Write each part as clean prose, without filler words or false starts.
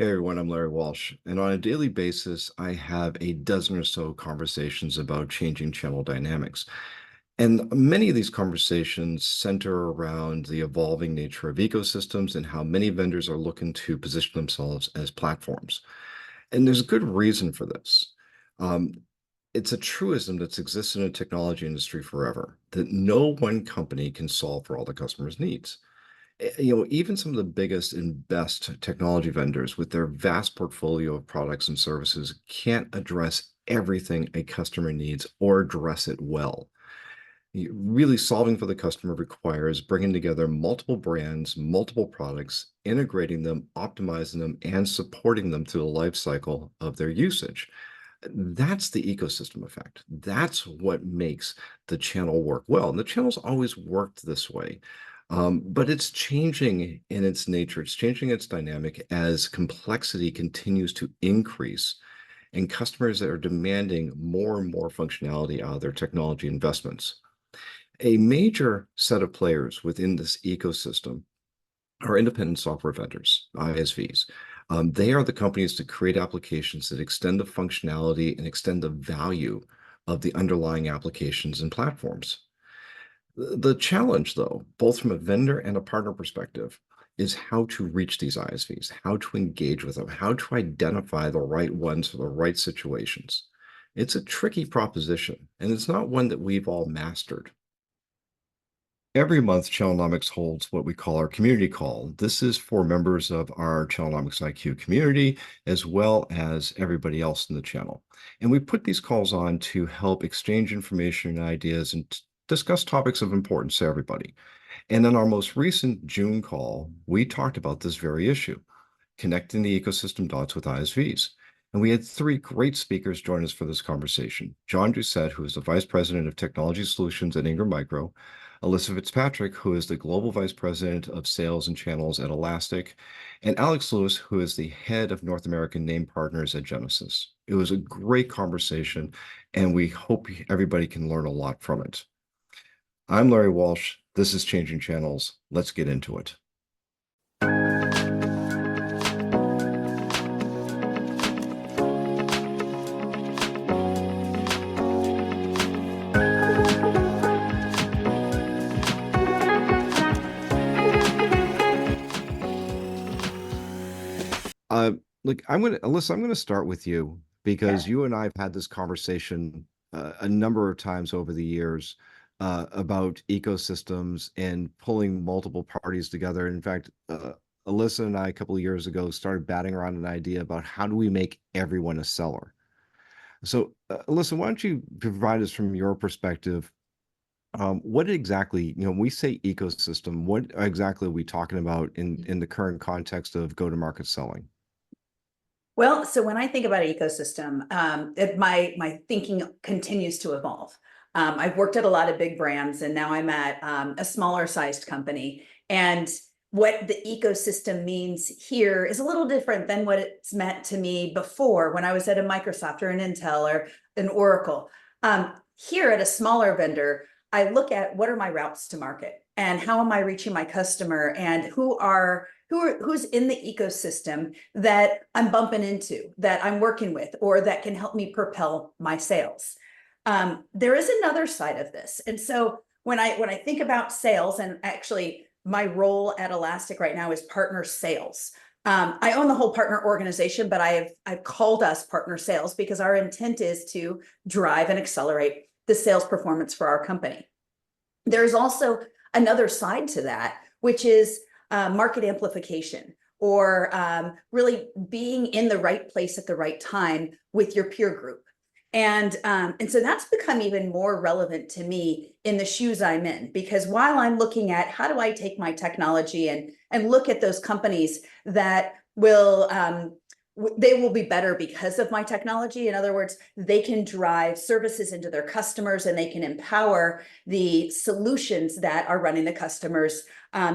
Hey everyone, I'm Larry Walsh, and on a daily basis, I have a dozen or so conversations about changing channel dynamics. And many of these conversations center around the evolving nature of ecosystems and how many vendors are looking to position themselves as platforms. And there's a good reason for this. Um, it's a truism that's existed in the technology industry forever, that no one company can solve for all the customers' needs. Even some of the biggest and best technology vendors with their vast portfolio of products and services can't address everything a customer needs or address it well. Really solving for the customer requires bringing together multiple brands, multiple products, integrating them, optimizing them, and supporting them through the life cycle of their usage. That's the ecosystem effect. That's what makes the channel work well. And the channel's always worked this way. But it's changing in its nature. It's changing its dynamic as complexity continues to increase and customers that are demanding more and more functionality out of their technology investments. A major set of players within this ecosystem are independent software vendors, ISVs. They are the companies that create applications that extend the functionality and extend the value of the underlying applications and platforms. The challenge, though, both from a vendor and a partner perspective, is how to reach these ISVs, how to engage with them, how to identify the right ones for the right situations. It's a tricky proposition, and it's not one that we've all mastered. Every month, Channelnomics holds what we call our community call. This is for members of our Channelnomics IQ community, as well as everybody else in the channel. And we put these calls on to help exchange information and ideas and discuss topics of importance to everybody. And in our most recent June call, we talked about this very issue, connecting the ecosystem dots with ISVs. And we had three great speakers join us for this conversation. John Dusett, who is the Vice President of Technology Solutions at Ingram Micro, Alyssa Fitzpatrick, who is the Global Vice President of Sales and Channels at Elastic, and Alex Lewis, who is the Head of North American Name Partners at Genesys. It was a great conversation, and we hope everybody can learn a lot from it. I'm Larry Walsh. This is Changing Channels. Let's get into it. Look, Alyssa, I'm gonna start with you because Yeah. you and I have had this conversation a number of times over the years about ecosystems and pulling multiple parties together. In fact, Alyssa and I a couple of years ago started batting around an idea about how do we make everyone a seller. So, Alyssa, why don't you provide us from your perspective? What exactly, when we say ecosystem, what exactly are we talking about in the current context of go-to-market selling? Well, so when I think about ecosystem, my thinking continues to evolve. I've worked at a lot of big brands, and now I'm at a smaller sized company. And what the ecosystem means here is a little different than what it's meant to me before when I was at a Microsoft or an Intel or an Oracle. Here at a smaller vendor, I look at what are my routes to market and how am I reaching my customer and who's in the ecosystem that I'm bumping into, that I'm working with, or that can help me propel my sales. There is another side of this. And so when I think about sales, and actually my role at Elastic right now is partner sales. I own the whole partner organization, but I've called us partner sales because our intent is to drive and accelerate the sales performance for our company. There's also another side to that, which is market amplification, or really being in the right place at the right time with your peer group. And so that's become even more relevant to me in the shoes I'm in, because while I'm looking at how do I take my technology and look at those companies that will they will be better because of my technology. In other words, they can drive services into their customers and they can empower the solutions that are running the customer's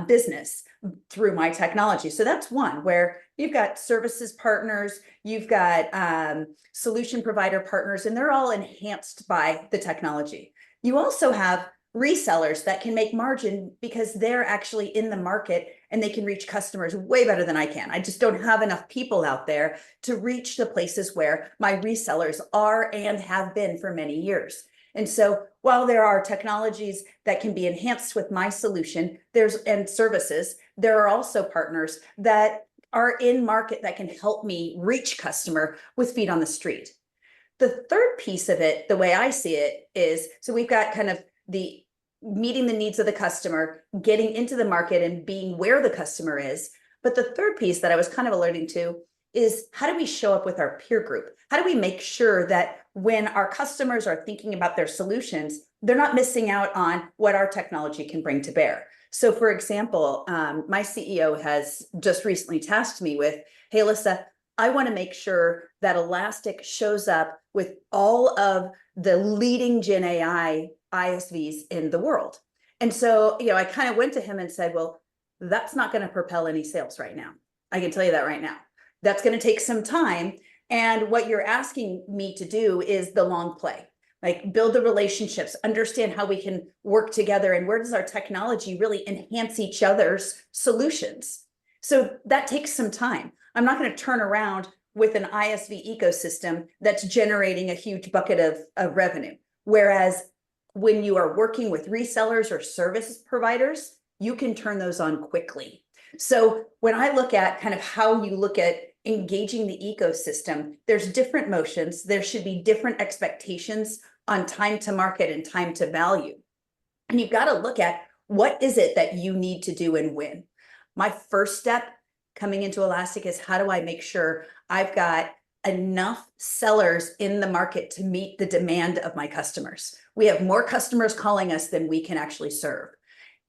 business through my technology. So that's one where you've got services partners, you've got solution provider partners, and they're all enhanced by the technology. You also have resellers that can make margin because they're actually in the market and they can reach customers way better than I can. I just don't have enough people out there to reach the places where my resellers are and have been for many years. And so while there are technologies that can be enhanced with my solution, and services, there are also partners that are in market that can help me reach customer with feet on the street. The third piece of it, the way I see it, is so we've got kind of the meeting the needs of the customer, getting into the market and being where the customer is. But the third piece that I was kind of alluding to is, how do we show up with our peer group? How do we make sure that when our customers are thinking about their solutions, they're not missing out on what our technology can bring to bear? So for example, my CEO has just recently tasked me with, hey, Alyssa, I want to make sure that Elastic shows up with all of the leading Gen AI ISVs in the world. And so, I kind of went to him and said, well, that's not going to propel any sales right now. I can tell you that right now. That's going to take some time. And what you're asking me to do is the long play, like build the relationships, understand how we can work together, and where does our technology really enhance each other's solutions. So that takes some time. I'm not going to turn around with an ISV ecosystem that's generating a huge bucket of revenue. Whereas when you are working with resellers or service providers, you can turn those on quickly. So when I look at kind of how you look at engaging the ecosystem, there's different motions. There should be different expectations on time to market and time to value. And you've got to look at, what is it that you need to do and when? My first step coming into Elastic is, how do I make sure I've got enough sellers in the market to meet the demand of my customers? We have more customers calling us than we can actually serve.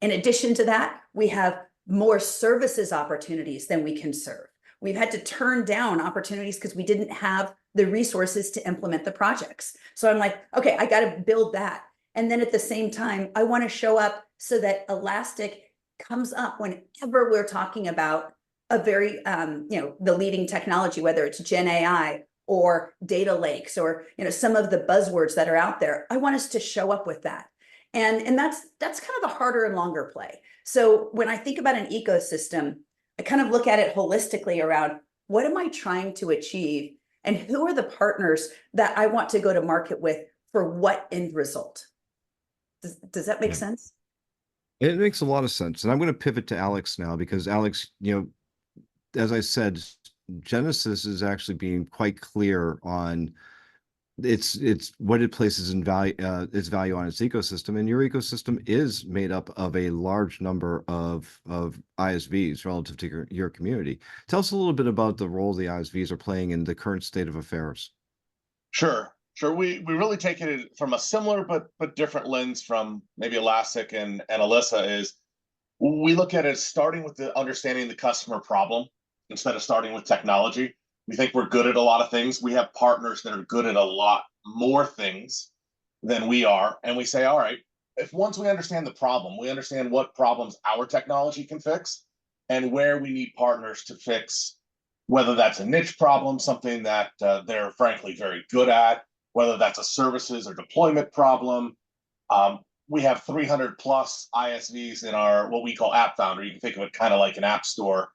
In addition to that, we have more services opportunities than we can serve. We've had to turn down opportunities because we didn't have the resources to implement the projects. So I'm like, okay, I got to build that. And then at the same time, I want to show up so that Elastic comes up whenever we're talking about a very, the leading technology, whether it's Gen AI or data lakes or, some of the buzzwords that are out there. I want us to show up with that. And that's kind of the harder and longer play. So when I think about an ecosystem, I kind of look at it holistically around, what am I trying to achieve? And who are the partners that I want to go to market with for what end result? Does that make sense? It makes a lot of sense. And I'm going to pivot to Alex now, because Alex, as I said, Genesys is actually being quite clear on it's what it places in value, its value on its ecosystem, and your ecosystem is made up of a large number of ISVs relative to your community. Tell us a little bit about the role the ISVs are playing in the current state of affairs. Sure. We really take it from a similar but different lens from maybe Elastic and Alyssa. Is we look at it starting with the understanding the customer problem instead of starting with technology. We think we're good at a lot of things. We have partners that are good at a lot more things than we are. And we say, all right, if once we understand the problem, we understand what problems our technology can fix and where we need partners to fix, whether that's a niche problem, something that they're frankly very good at, whether that's a services or deployment problem. We have 300 plus ISVs in our, what we call App Founder. You can think of it kind of like an app store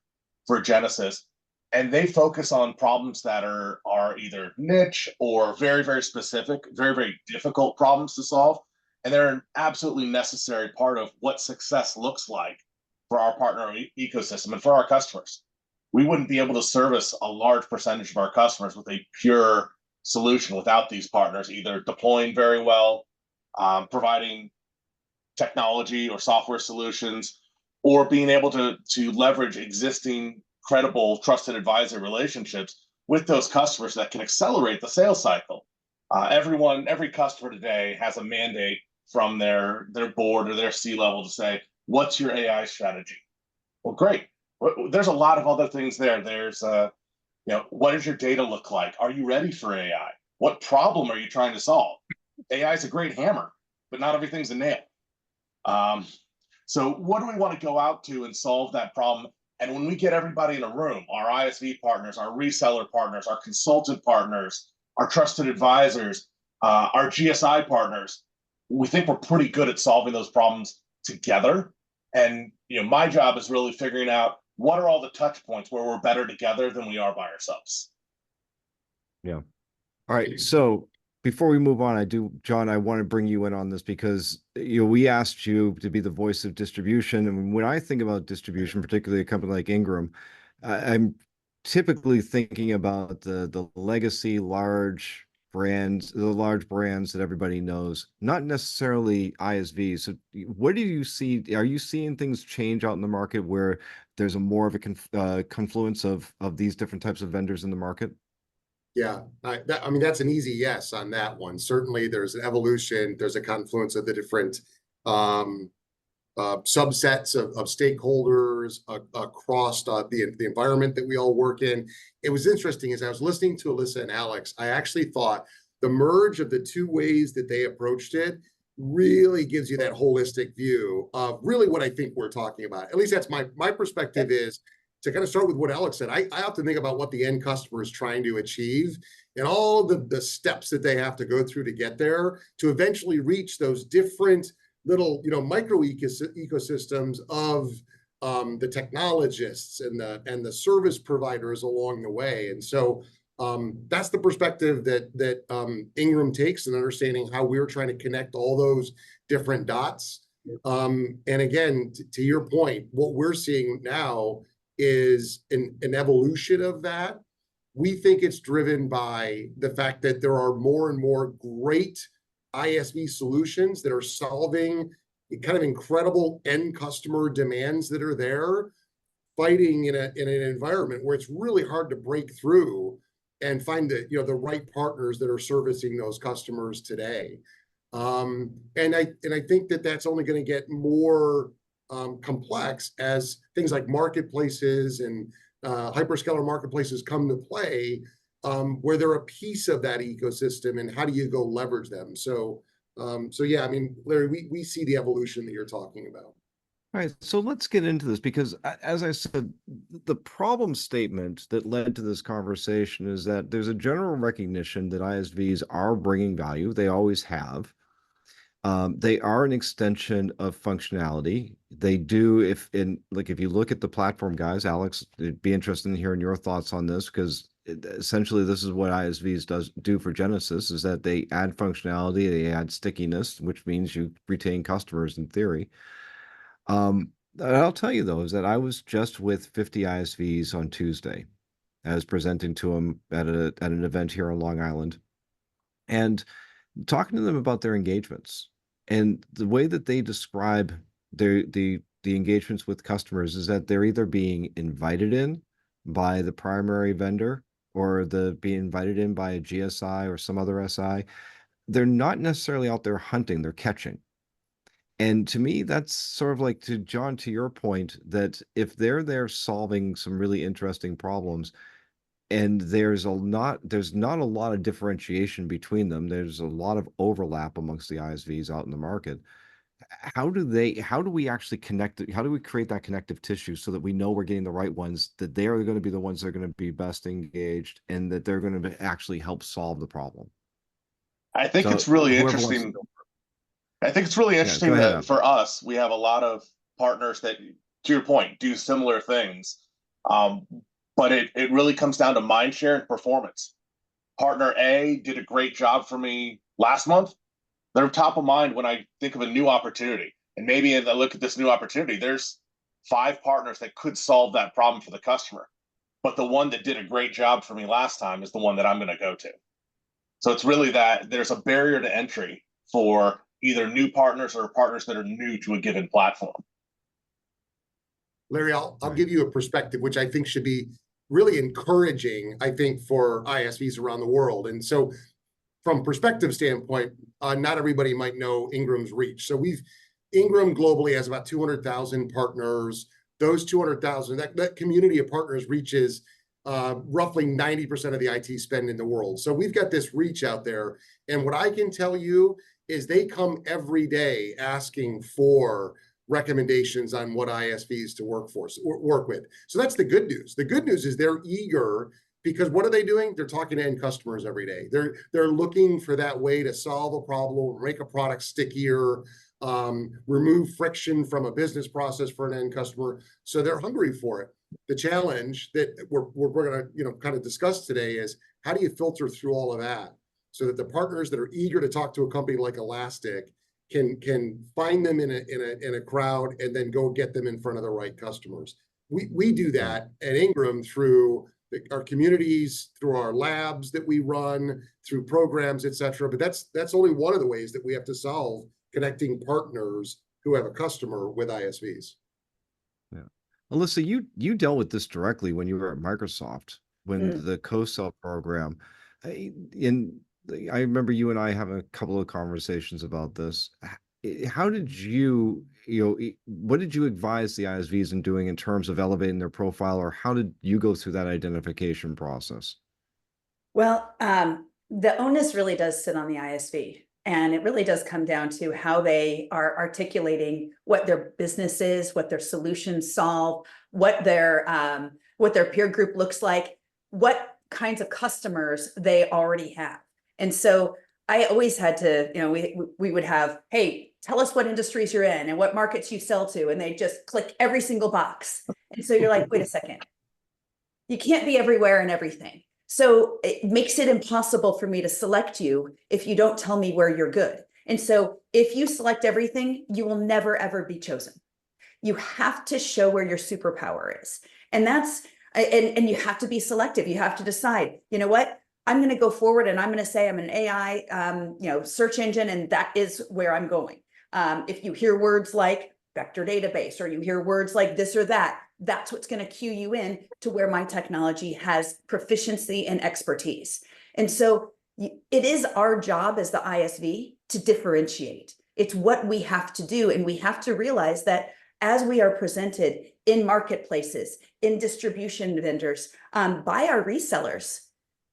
for Genesys. And they focus on problems that are either niche or very, very specific, very, very difficult problems to solve. And they're an absolutely necessary part of what success looks like for our partner ecosystem and for our customers. We wouldn't be able to service a large percentage of our customers with a pure solution without these partners, either deploying very well, providing technology or software solutions, or being able to leverage existing credible, trusted advisor relationships with those customers that can accelerate the sales cycle. Every customer today has a mandate from their board or their C-level to say, what's your AI strategy? Well, great. There's a lot of other things there. There's, what does your data look like? Are you ready for AI? What problem are you trying to solve? AI is a great hammer, but not everything's a nail. So what do we want to go out to and solve that problem? And when we get everybody in a room, our ISV partners, our reseller partners, our consultant partners, our trusted advisors, our GSI partners, we think we're pretty good at solving those problems together. And my job is really figuring out what are all the touch points where we're better together than we are by ourselves. Yeah. All right. So before we move on, John, I want to bring you in on this because we asked you to be the voice of distribution. And when I think about distribution, particularly a company like Ingram, I'm typically thinking about the legacy large brands, the large brands that everybody knows, not necessarily ISVs. So what do you see? Are you seeing things change out in the market where there's a more of a confluence of these different types of vendors in the market? Yeah, I mean, that's an easy yes on that one. Certainly, there's an evolution. There's a confluence of the different subsets of stakeholders across the environment that we all work in. It was interesting as I was listening to Alyssa and Alex, I actually thought the merge of the two ways that they approached it really gives you that holistic view of really what I think we're talking about. At least that's my perspective is to kind of start with what Alex said. I often think about what the end customer is trying to achieve and all the steps that they have to go through to get there to eventually reach those different little micro ecosystems of the technologists and the service providers along the way. And so that's the perspective that Ingram takes in understanding how we're trying to connect all those different dots. And again, to your point, what we're seeing now is an evolution of that. We think it's driven by the fact that there are more and more great ISV solutions that are solving kind of incredible end customer demands that are there, fighting in an environment where it's really hard to break through and find the right partners that are servicing those customers today. And I think that that's only going to get more complex as things like marketplaces and hyperscaler marketplaces come to play, where they're a piece of that ecosystem, and how do you go leverage them? So yeah, I mean, Larry, we see the evolution that you're talking about. All right, so let's get into this because, as I said, the problem statement that led to this conversation is that there's a general recognition that ISVs are bringing value. They always have. They are an extension of functionality. They do, if you look at the platform guys, Alex, it'd be interesting in hearing your thoughts on this because essentially this is what ISVs do for Genesys is that they add functionality, they add stickiness, which means you retain customers in theory. I'll tell you though, is that I was just with 50 ISVs on Tuesday. I was presenting to them at an event here on Long Island and talking to them about their engagements. And the way that they describe the engagements with customers is that they're either being invited in by the primary vendor or being invited in by a GSI or some other SI. They're not necessarily out there hunting, they're catching. And to me, that's sort of like, to John, to your point, that if they're there solving some really interesting problems, and there's not a lot of differentiation between them. There's a lot of overlap amongst the ISVs out in the market. How do we actually connect it? How do we create that connective tissue so that we know we're getting the right ones, that they are going to be the ones that are going to be best engaged, and that they're going to actually help solve the problem? I think it's really interesting. I think it's really interesting that for us, we have a lot of partners that, to your point, do similar things. But it really comes down to mind share and performance. Partner A did a great job for me last month. They're top of mind when I think of a new opportunity. And maybe as I look at this new opportunity, there's 5 partners that could solve that problem for the customer. But the one that did a great job for me last time is the one that I'm going to go to. So it's really that there's a barrier to entry for either new partners or partners that are new to a given platform. Larry, I'll give you a perspective, which I think should be really encouraging, I think, for ISVs around the world. And so from perspective standpoint, not everybody might know Ingram's reach. So Ingram globally has about 200,000 partners. Those 200,000, that community of partners reaches roughly 90% of the IT spend in the world. So we've got this reach out there. And what I can tell you is they come every day asking for recommendations on what ISVs to work with. So that's the good news. The good news is they're eager, because what are they doing? They're talking to end customers every day. They're looking for that way to solve a problem, make a product stickier, remove friction from a business process for an end customer. So they're hungry for it. The challenge that we're going to kind of discuss today is, how do you filter through all of that so that the partners that are eager to talk to a company like Elastic can find them in a crowd and then go get them in front of the right customers. We do that at Ingram through our communities, through our labs that we run, through programs, etc. But that's only one of the ways that we have to solve connecting partners who have a customer with ISVs. Yeah. Alyssa, you dealt with this directly when you were at Microsoft, when the co-sell program, I remember you and I having a couple of conversations about this. How did what did you advise the ISVs in doing in terms of elevating their profile, or how did you go through that identification process? Well, the onus really does sit on the ISV, and it really does come down to how they are articulating what their business is, what their solutions solve, what their peer group looks like, what kinds of customers they already have. And so I always had to, we would have, hey, tell us what industries you're in and what markets you sell to. And they just click every single box. And so you're like, wait a second, you can't be everywhere and everything. So it makes it impossible for me to select you if you don't tell me where you're good. And so if you select everything, you will never, ever be chosen. You have to show where your superpower is. And and you have to be selective. You have to decide, you know what? I'm going to go forward and I'm going to say I'm an AI, search engine, and that is where I'm going. If you hear words like vector database, or you hear words like this or that, that's what's going to cue you in to where my technology has proficiency and expertise. And so it is our job as the ISV to differentiate. It's what we have to do. And we have to realize that as we are presented in marketplaces, in distribution vendors, by our resellers,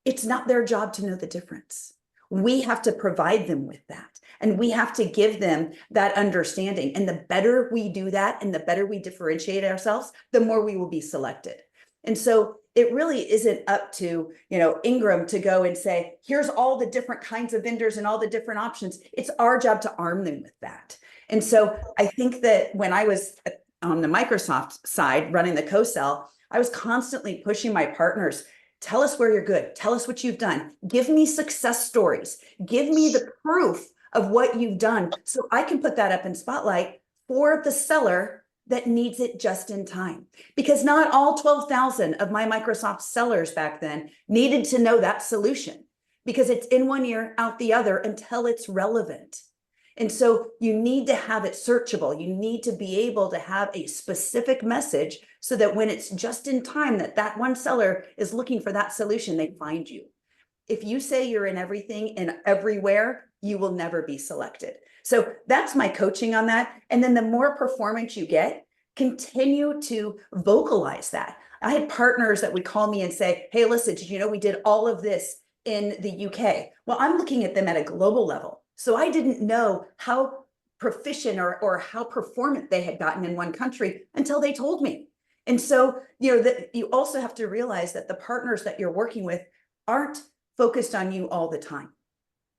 it's not their job to know the difference. We have to provide them with that. And we have to give them that understanding. And the better we do that, and the better we differentiate ourselves, the more we will be selected. And so it really isn't up to, Ingram to go and say, here's all the different kinds of vendors and all the different options. It's our job to arm them with that. And so I think that when I was on the Microsoft side running the co-sell, I was constantly pushing my partners, tell us where you're good. Tell us what you've done. Give me success stories. Give me the proof of what you've done so I can put that up in Spotlight for the seller that needs it just in time. Because not all 12,000 of my Microsoft sellers back then needed to know that solution, because it's in one ear, out the other until it's relevant. And so you need to have it searchable. You need to be able to have a specific message so that when it's just in time that one seller is looking for that solution, they find you. If you say you're in everything and everywhere, you will never be selected. So that's my coaching on that. And then the more performance you get, continue to vocalize that. I had partners that would call me and say, hey, listen, did you know we did all of this in the UK? Well, I'm looking at them at a global level. So I didn't know how proficient or how performant they had gotten in one country until they told me. And so, you also have to realize that the partners that you're working with aren't focused on you all the time.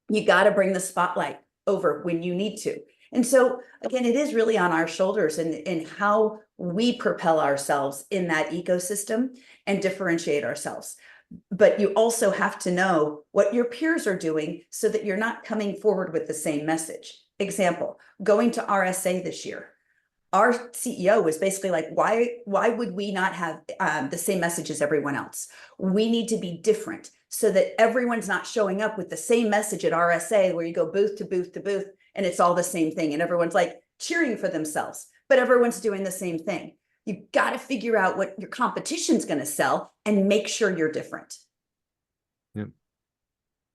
You got to bring the spotlight over when you need to. And so, again, it is really on our shoulders and how we propel ourselves in that ecosystem and differentiate ourselves. But you also have to know what your peers are doing so that you're not coming forward with the same message. Example, going to RSA this year. Our CEO was basically like, why would we not have the same message as everyone else? We need to be different so that everyone's not showing up with the same message at RSA where you go booth to booth to booth and it's all the same thing and everyone's like cheering for themselves, but everyone's doing the same thing. You've got to figure out what your competition's going to sell and make sure you're different. Yeah.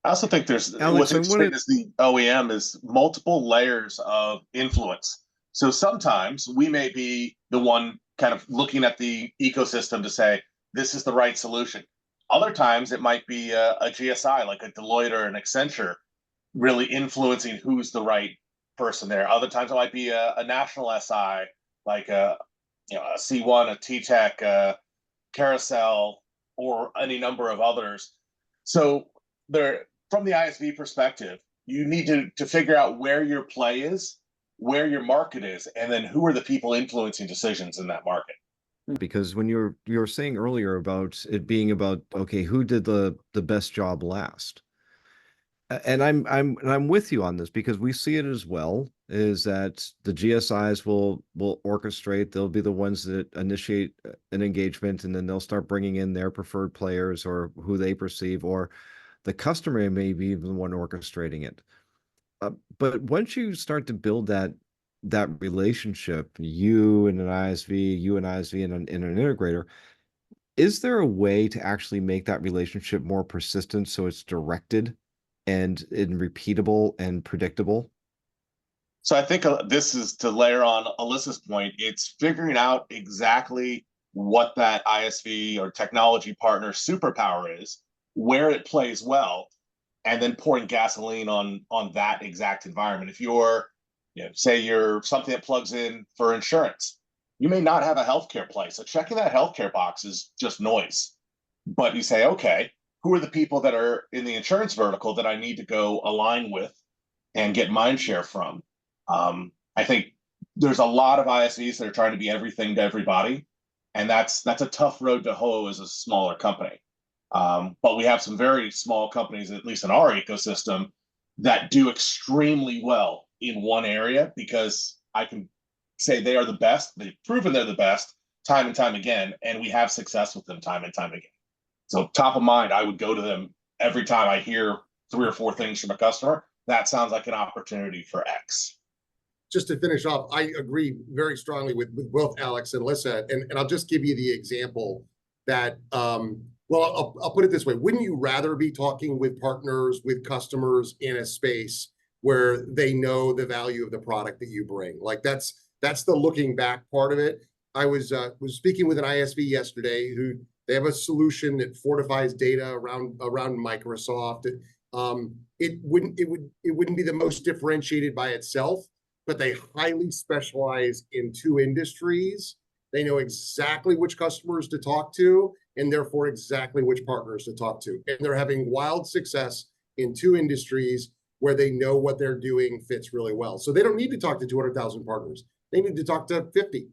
I also think there's, Alex, what's interesting is the OEM is multiple layers of influence. So sometimes we may be the one kind of looking at the ecosystem to say, this is the right solution. Other times it might be a GSI like a Deloitte or an Accenture really influencing who's the right person there. Other times it might be a national SI like a C1, a T-Tech, Carousel, or any number of others. So there, from the ISV perspective, you need to figure out where your play is where your market is, and then who are the people influencing decisions in that market. Because when you were saying earlier about it being about, okay, who did the best job last? And I'm with you on this, because we see it as well, is that the GSIs will orchestrate. They'll be the ones that initiate an engagement, and then they'll start bringing in their preferred players or who they perceive, or the customer may be even the one orchestrating it. But once you start to build that relationship, you and an ISV, you and ISV and an integrator, is there a way to actually make that relationship more persistent, so it's directed and repeatable and predictable? So I think this is to layer on Alyssa's point. It's figuring out exactly what that ISV or technology partner superpower is, where it plays well, and then pouring gasoline on that exact environment. If you're, say you're something that plugs in for insurance, you may not have a healthcare play. So checking that healthcare box is just noise. But you say, okay, who are the people that are in the insurance vertical that I need to go align with and get mind share from? I think there's a lot of ISVs that are trying to be everything to everybody, and that's a tough road to hoe as a smaller company. But we have some very small companies, at least in our ecosystem, that do extremely well in one area, because I can say they are the best. They've proven they're the best time and time again, and we have success with them time and time again. So top of mind, I would go to them every time I hear 3 or 4 things from a customer. That sounds like an opportunity for X. Just to finish off, I agree very strongly with both Alex and Alyssa, and I'll just give you the example that, well, I'll put it this way. Wouldn't you rather be talking with partners, with customers in a space where they know the value of the product that you bring? Like that's the looking back part of it. I was speaking with an ISV yesterday who they have a solution that fortifies data around Microsoft. It wouldn't be the most differentiated by itself, but they highly specialize in 2 industries. They know exactly which customers to talk to, and therefore exactly which partners to talk to. And they're having wild success in 2 industries where they know what they're doing fits really well. So they don't need to talk to 200,000 partners. They need to talk to 50.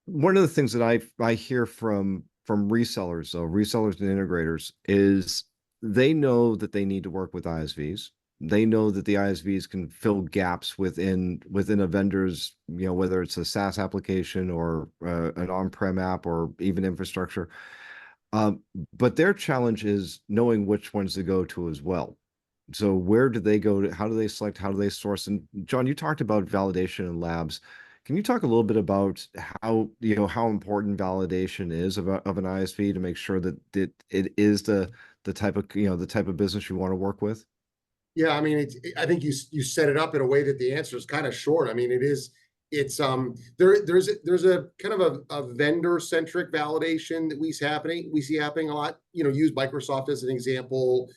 One of the things that I hear from resellers, so resellers and integrators, is they know that they need to work with ISVs. They know that the ISVs can fill gaps within a vendor's, whether it's a SaaS application or an on-prem app or even infrastructure. But their challenge is knowing which ones to go to as well. So where do they go to? How do they select? How do they source? And John, you talked about validation and labs. Can you talk a little bit about how important validation is of an ISV to make sure that it is the type of business you want to work with? Yeah, I mean, I think you set it up in a way that the answer is kind of short. I mean, there's a kind of a vendor-centric validation that we see happening a lot. Use Microsoft as an example,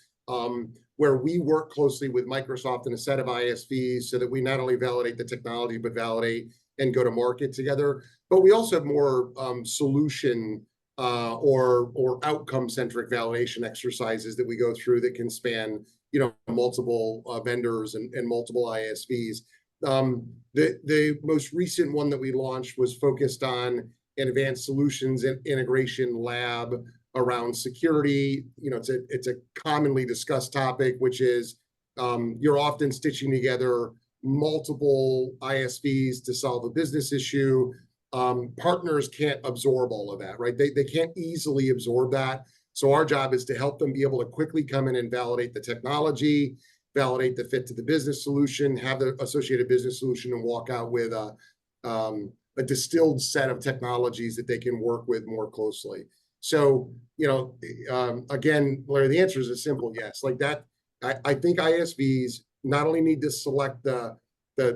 where we work closely with Microsoft and a set of ISVs so that we not only validate the technology, but validate and go to market together. But we also have more solution or outcome-centric validation exercises that we go through that can span multiple vendors and multiple ISVs. The most recent one that we launched was focused on an advanced solutions and integration lab around security. It's a commonly discussed topic, which is you're often stitching together multiple ISVs to solve a business issue. Partners can't absorb all of that, right? They can't easily absorb that. So our job is to help them be able to quickly come in and validate the technology, validate the fit to the business solution, have the associated business solution, and walk out with a distilled set of technologies that they can work with more closely. So, again, Larry, the answer is a simple yes. Like that, I think ISVs not only need to select the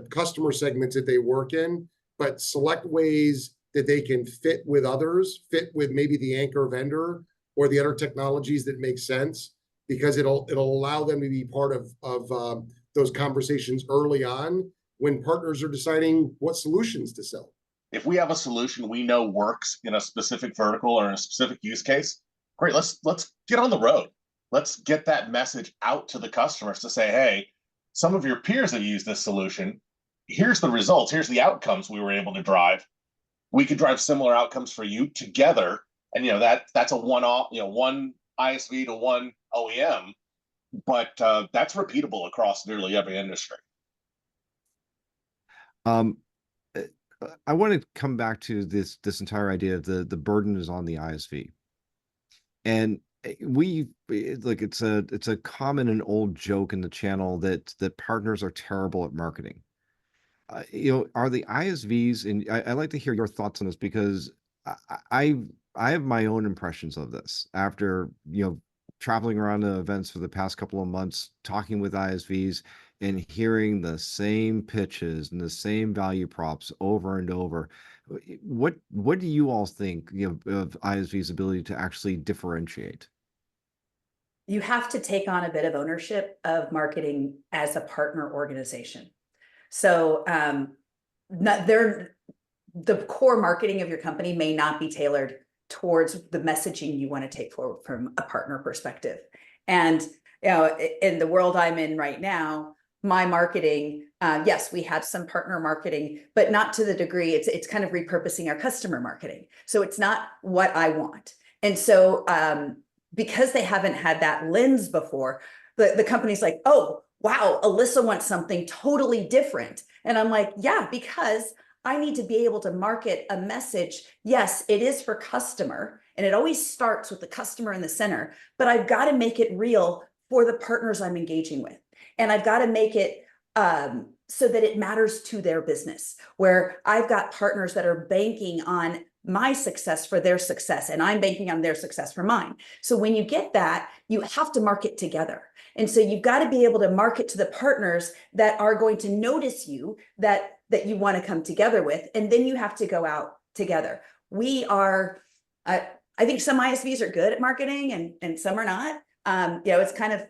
customer segments that they work in, but select ways that they can fit with others, fit with maybe the anchor vendor or the other technologies that make sense, because it'll allow them to be part of those conversations early on when partners are deciding what solutions to sell. If we have a solution we know works in a specific vertical or in a specific use case, great, let's get on the road. Let's get that message out to the customers to say, hey, some of your peers have used this solution. here's the results, here's the outcomes we were able to drive. We could drive similar outcomes for you together. And, that's a one-off, one ISV to one OEM, but that's repeatable across nearly every industry. Um, I want to come back to this entire idea of the burden is on the ISV. And it's a common and old joke in the channel that partners are terrible at marketing. Are the ISVs, and I'd like to hear your thoughts on this, because I have my own impressions of this after, traveling around to events for the past couple of months, talking with ISVs and hearing the same pitches and the same value props over and over. What do you all think, of ISV's ability to actually differentiate? You have to take on a bit of ownership of marketing as a partner organization. So the core marketing of your company may not be tailored towards the messaging you want to take forward from a partner perspective. And in the world I'm in right now, my marketing, yes, we have some partner marketing, but not to the degree. It's kind of repurposing our customer marketing. So it's not what I want. And so because they haven't had that lens before, the company's like, oh, wow, Alyssa wants something totally different. And I'm like, yeah, because I need to be able to market a message. Yes, it is for customer, and it always starts with the customer in the center, but I've got to make it real for the partners I'm engaging with. And I've got to make it so that it matters to their business, where I've got partners that are banking on my success for their success, and I'm banking on their success for mine. So when you get that, you have to market together. And so you've got to be able to market to the partners that are going to notice you, that you want to come together with, and then you have to go out together. We are, I think some ISVs are good at marketing and some are not. It's kind of,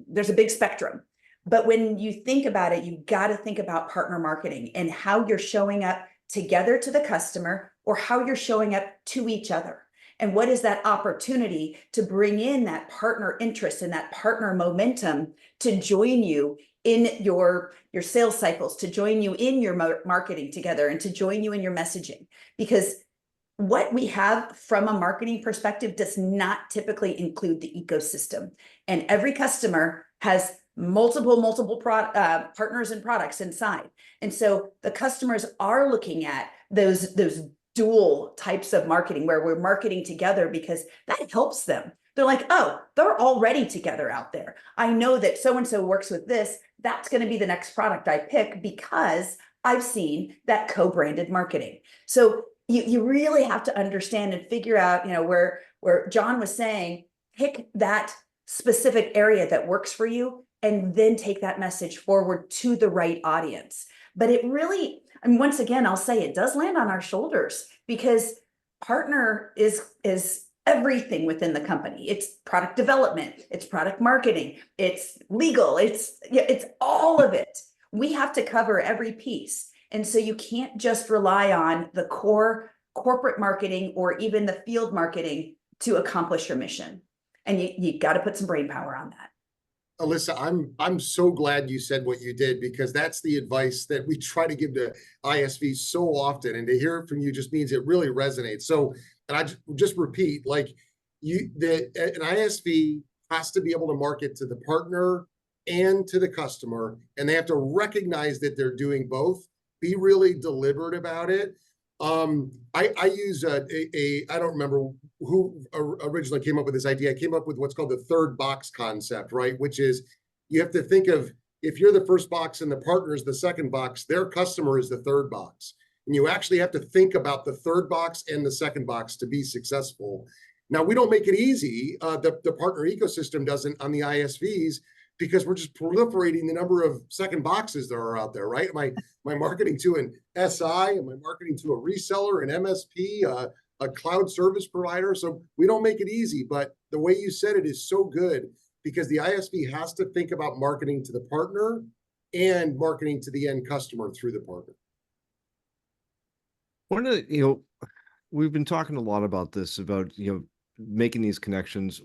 there's a big spectrum. But when you think about it, you've got to think about partner marketing and how you're showing up together to the customer, or how you're showing up to each other. And what is that opportunity to bring in that partner interest and that partner momentum to join you in your sales cycles, to join you in your marketing together, and to join you in your messaging. Because what we have from a marketing perspective does not typically include the ecosystem. And every customer has multiple partners and products inside. And so the customers are looking at those dual types of marketing, where we're marketing together, because that helps them. They're like, oh, they're already together out there. I know that so-and-so works with this. That's going to be the next product I pick, because I've seen that co-branded marketing. So you really have to understand and figure out, where John was saying, pick that specific area that works for you, and then take that message forward to the right audience. But it really, and once again, I'll say, it does land on our shoulders, because partner is everything within the company. It's product development, it's product marketing, it's legal, it's all of it. We have to cover every piece. And so you can't just rely on the core corporate marketing or even the field marketing to accomplish your mission. And you got to put some brain power on that. Alyssa, I'm so glad you said what you did, because that's the advice that we try to give to ISVs so often, and to hear it from you just means it really resonates. So, and I just repeat, like an ISV has to be able to market to the partner and to the customer, and they have to recognize that they're doing both. Be really deliberate about it. I use I don't remember who originally came up with this idea. I came up with what's called the third box concept, right? Which is, you have to think of, if you're the first box and the partner is the second box, their customer is the third box. And you actually have to think about the third box and the second box to be successful. Now, we don't make it easy. The partner ecosystem doesn't on the ISVs, because we're just proliferating the number of second boxes that are out there, right? Am I marketing to an SI? Am I marketing to a reseller, an MSP, a cloud service provider? So we don't make it easy, but the way you said it is so good, because the ISV has to think about marketing to the partner and marketing to the end customer through the partner. One of the, we've been talking a lot about this, about, making these connections.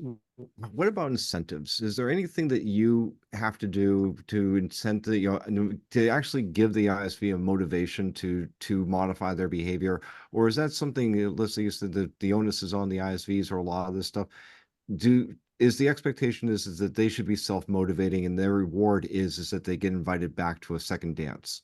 what about incentives? Is there anything that you have to do to incent the, to actually give the ISV a motivation to modify their behavior? Or is that something, let's say you said that the onus is on the ISVs or a lot of this stuff? Is the expectation is that they should be self-motivating and their reward is that they get invited back to a second dance?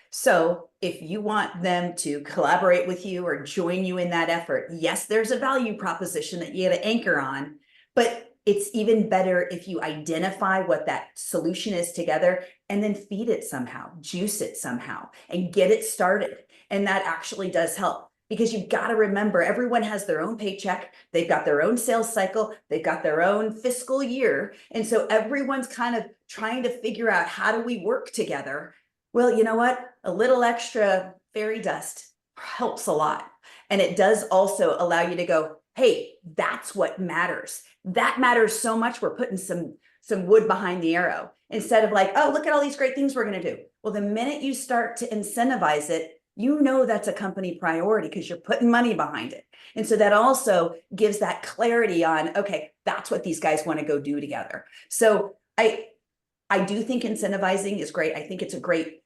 So if you want them to collaborate with you or join you in that effort, yes, there's a value proposition that you got to anchor on, but it's even better if you identify what that solution is together and then feed it somehow, juice it somehow, and get it started. And that actually does help, because you've got to remember, everyone has their own paycheck. They've got their own sales cycle. They've got their own fiscal year. And so everyone's kind of trying to figure out, how do we work together? Well, you know what? A little extra fairy dust helps a lot. And it does also allow you to go, hey, that's what matters. That matters so much. We're putting some wood behind the arrow, instead of like, oh, look at all these great things we're going to do. Well, the minute you start to incentivize it, you know that's a company priority because you're putting money behind it. And so that also gives that clarity on, okay, that's what these guys want to go do together. So I do think incentivizing is great. I think it's a great,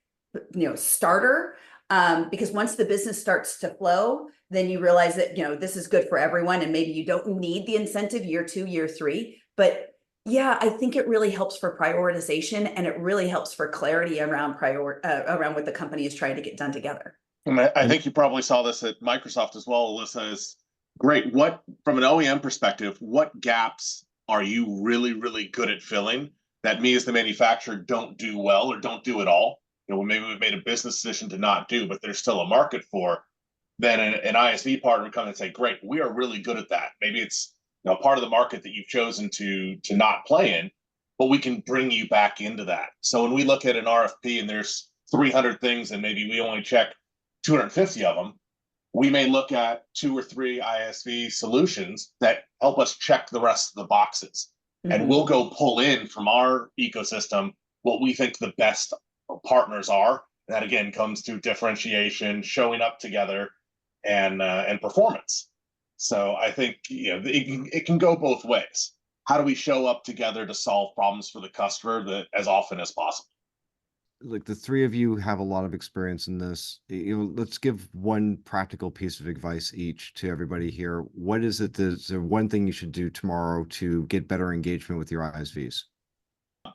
starter, because once the business starts to flow, then you realize that, this is good for everyone. And maybe you don't need the incentive year 2, year 3. But yeah, I think it really helps for prioritization, and it really helps for clarity around around what the company is trying to get done together. And I think you probably saw this at Microsoft as well, Alyssa. Is great. What, from an OEM perspective, what gaps are you really, really good at filling that me as the manufacturer don't do well or don't do at all? Maybe we've made a business decision to not do, but there's still a market for. Then an ISV partner would come and say, great, we are really good at that. Maybe it's part of the market that you've chosen to not play in, but we can bring you back into that. So when we look at an RFP and there's 300 things and maybe we only check 250 of them, we may look at 2 or 3 ISV solutions that help us check the rest of the boxes. Mm-hmm. And we'll go pull in from our ecosystem what we think the best partners are. That again comes through differentiation, showing up together, and performance. So I think it can go both ways. How do we show up together to solve problems for the customer as often as possible? Like, the three of you have a lot of experience in this. Let's give one practical piece of advice each to everybody here. What is it that's the one thing you should do tomorrow to get better engagement with your ISVs?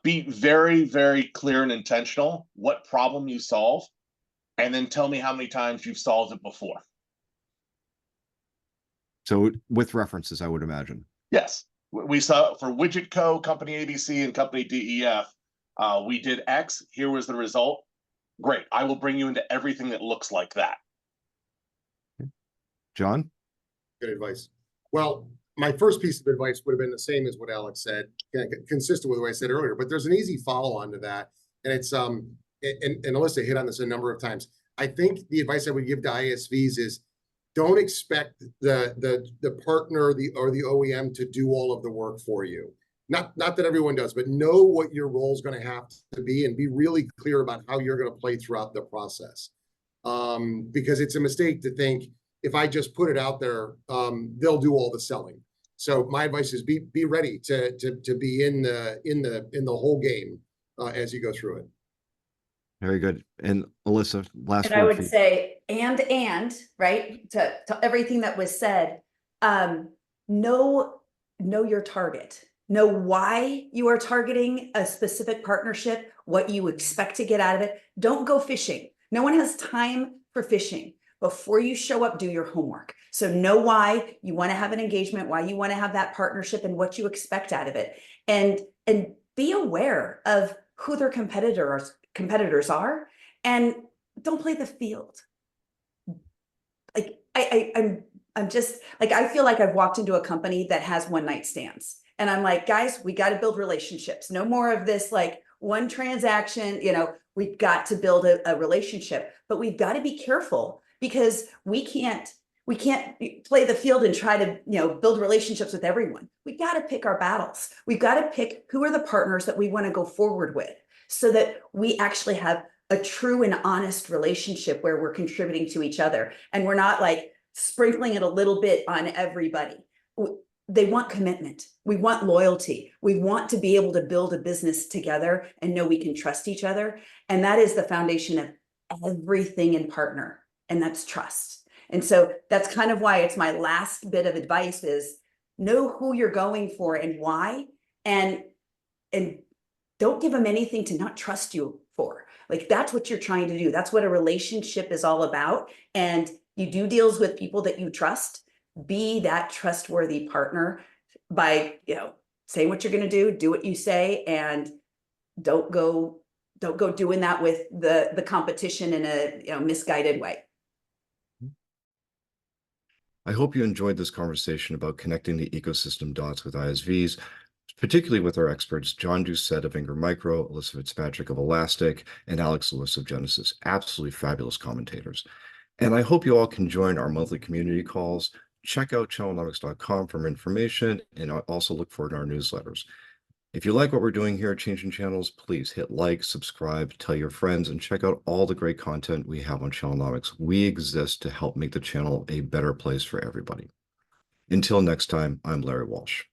Be very, very clear and intentional what problem you solve, and then tell me how many times you've solved it before. So with references, I would imagine. Yes. We saw for Widget Co., Company ABC, and Company DEF, we did X. Here was the result. Great. I will bring you into everything that looks like that. John? Good advice. Well, my first piece of advice would have been the same as what Alex said, consistent with what I said earlier, but there's an easy follow-on to that. And it's, and Alyssa hit on this a number of times. I think the advice I would give to ISVs is, don't expect the partner or the OEM to do all of the work for you. Not that everyone does, but know what your role is going to have to be, and be really clear about how you're going to play throughout the process. Because it's a mistake to think, if I just put it out there, they'll do all the selling. So my advice is be ready to be in the whole game as you go through it. Very good. And Alyssa, last and word. I would say, and right to everything that was said, know your target. Know why you are targeting a specific partnership, what you expect to get out of it. Don't go fishing. No one has time for fishing. Before you show up, do your homework. So know why you want to have an engagement, why you want to have that partnership, and what you expect out of it. And be aware of who their competitors are, and don't play the field. Like I'm just like, I feel like I've walked into a company that has one night stands, and I'm like, guys, we got to build relationships. No more of this like one transaction. We've got to build a relationship, but we've got to be careful, because we can't play the field and try to build relationships with everyone. We've got to pick our battles. We've got to pick who are the partners that we want to go forward with, so that we actually have a true and honest relationship where we're contributing to each other, and we're not like sprinkling it a little bit on everybody. they want commitment. We want loyalty. We want to be able to build a business together and know we can trust each other. And that is the foundation of everything in partner, and that's trust. And so that's kind of why it's my last bit of advice is know who you're going for and why, and don't give them anything to not trust you for. Like, that's what you're trying to do. That's what a relationship is all about. And you do deals with people that you trust. Be that trustworthy partner by, saying what you're going to do what you say, and don't go doing that with the competition in a misguided way. I hope you enjoyed this conversation about connecting the ecosystem dots with ISVs, particularly with our experts, John Dusett of Ingram Micro, Alyssa Fitzpatrick of Elastic, and Alex Lewis of Genesys. Absolutely fabulous commentators. And I hope you all can join our monthly community calls. Check out channelnomics.com for more information, and also look forward to our newsletters. If you like what we're doing here at Changing Channels, please hit like, subscribe, tell your friends, and check out all the great content we have on Channelnomics. We exist to help make the channel a better place for everybody. Until next time, I'm Larry Walsh.